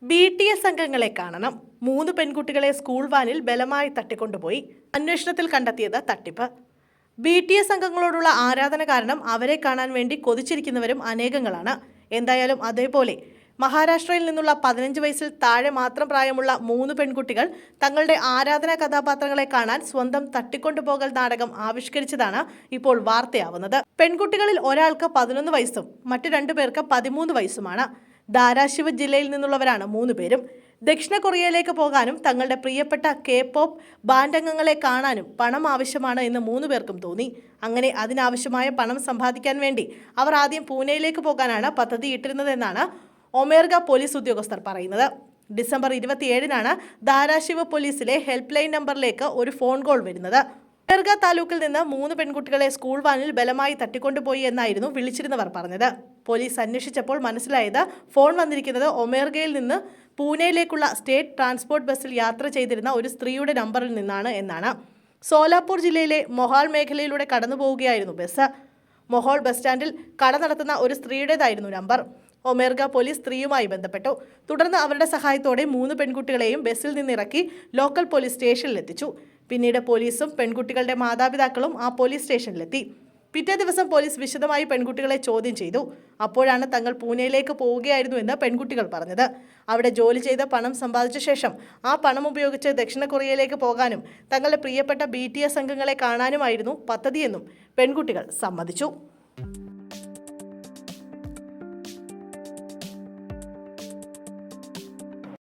BTS അംഗങ്ങളെ കാണണം. 3 പെൺകുട്ടികളെ സ്കൂൾ വാനിൽ ബലമായി തട്ടിക്കൊണ്ടുപോയി. അന്വേഷണത്തിൽ കണ്ടെത്തിയത് തട്ടിപ്പ്. BTS അംഗങ്ങളോടുള്ള ആരാധന കാരണം അവരെ കാണാൻ വേണ്ടി കൊതിച്ചിരിക്കുന്നവരും അനേകങ്ങളാണ്. എന്തായാലും അതേപോലെ മഹാരാഷ്ട്രയിൽ നിന്നുള്ള 15 വയസ്സിൽ താഴെ മാത്രം പ്രായമുള്ള 3 പെൺകുട്ടികൾ തങ്ങളുടെ ആരാധനാ കഥാപാത്രങ്ങളെ കാണാൻ സ്വന്തം തട്ടിക്കൊണ്ടുപോകൽ നാടകം ആവിഷ്കരിച്ചതാണ് ഇപ്പോൾ വാർത്തയാവുന്നത്. പെൺകുട്ടികളിൽ ഒരാൾക്ക് 11 വയസ്സും മറ്റു 2 പേർക്ക് 13 വയസ്സുമാണ്. ധാരാശിവ് ജില്ലയിൽ നിന്നുള്ളവരാണ് 3 പേരും. ദക്ഷിണ കൊറിയയിലേക്ക് പോകാനും തങ്ങളുടെ പ്രിയപ്പെട്ട K-പോപ്പ് ബാൻഡ് അംഗങ്ങളെ കാണാനും പണം ആവശ്യമാണ് എന്ന് 3 പേർക്കും തോന്നി. അങ്ങനെ അതിനാവശ്യമായ പണം സമ്പാദിക്കാൻ വേണ്ടി അവർ ആദ്യം പൂനെയിലേക്ക് പോകാനാണ് പദ്ധതി ഇട്ടിരുന്നതെന്നാണ് ഒമേർഗ പോലീസ് ഉദ്യോഗസ്ഥർ പറയുന്നത്. ഡിസംബർ 27-നാണ് ധാരാശിവ് പോലീസിലെ ഹെൽപ്പ് ലൈൻ നമ്പറിലേക്ക് ഒരു ഫോൺ കോൾ വരുന്നത്. ഒമേർഗ താലൂക്കിൽ നിന്ന് 3 പെൺകുട്ടികളെ സ്കൂൾ വാനിൽ ബലമായി തട്ടിക്കൊണ്ടുപോയി എന്നായിരുന്നു വിളിച്ചിരുന്നവർ പറഞ്ഞത്. പോലീസ് അന്വേഷിച്ചപ്പോൾ മനസ്സിലായത് ഫോൺ വന്നിരിക്കുന്നത് ഒമേർഗയിൽ നിന്ന് പൂനെയിലേക്കുള്ള സ്റ്റേറ്റ് ട്രാൻസ്പോർട്ട് ബസ്സിൽ യാത്ര ചെയ്തിരുന്ന ഒരു സ്ത്രീയുടെ നമ്പറിൽ നിന്നാണ് എന്നാണ്. സോലാപൂർ ജില്ലയിലെ മൊഹാൾ മേഖലയിലൂടെ കടന്നു പോവുകയായിരുന്നു ബസ്. മൊഹാൾ ബസ് സ്റ്റാൻഡിൽ കട നടത്തുന്ന ഒരു സ്ത്രീയുടേതായിരുന്നു നമ്പർ. ഒമേർഗ പോലീസ് സ്ത്രീയുമായി ബന്ധപ്പെട്ടു. തുടർന്ന് അവരുടെ സഹായത്തോടെ 3 പെൺകുട്ടികളെയും ബസ്സിൽ നിന്നിറക്കി ലോക്കൽ പോലീസ് സ്റ്റേഷനിലെത്തിച്ചു. പിന്നീട് പോലീസും പെൺകുട്ടികളുടെ മാതാപിതാക്കളും ആ പോലീസ് സ്റ്റേഷനിലെത്തി. പിറ്റേ ദിവസം പോലീസ് വിശദമായി പെൺകുട്ടികളെ ചോദ്യം ചെയ്തു. അപ്പോഴാണ് തങ്ങൾ പൂനെയിലേക്ക് പോവുകയായിരുന്നുവെന്ന് പെൺകുട്ടികൾ പറഞ്ഞത്. അവിടെ ജോലി ചെയ്ത് പണം സമ്പാദിച്ച ശേഷം ആ പണം ഉപയോഗിച്ച് ദക്ഷിണ കൊറിയയിലേക്ക് പോകാനും തങ്ങളുടെ പ്രിയപ്പെട്ട BTS അംഗങ്ങളെ കാണാനുമായിരുന്നു പദ്ധതിയെന്നും പെൺകുട്ടികൾ സമ്മതിച്ചു.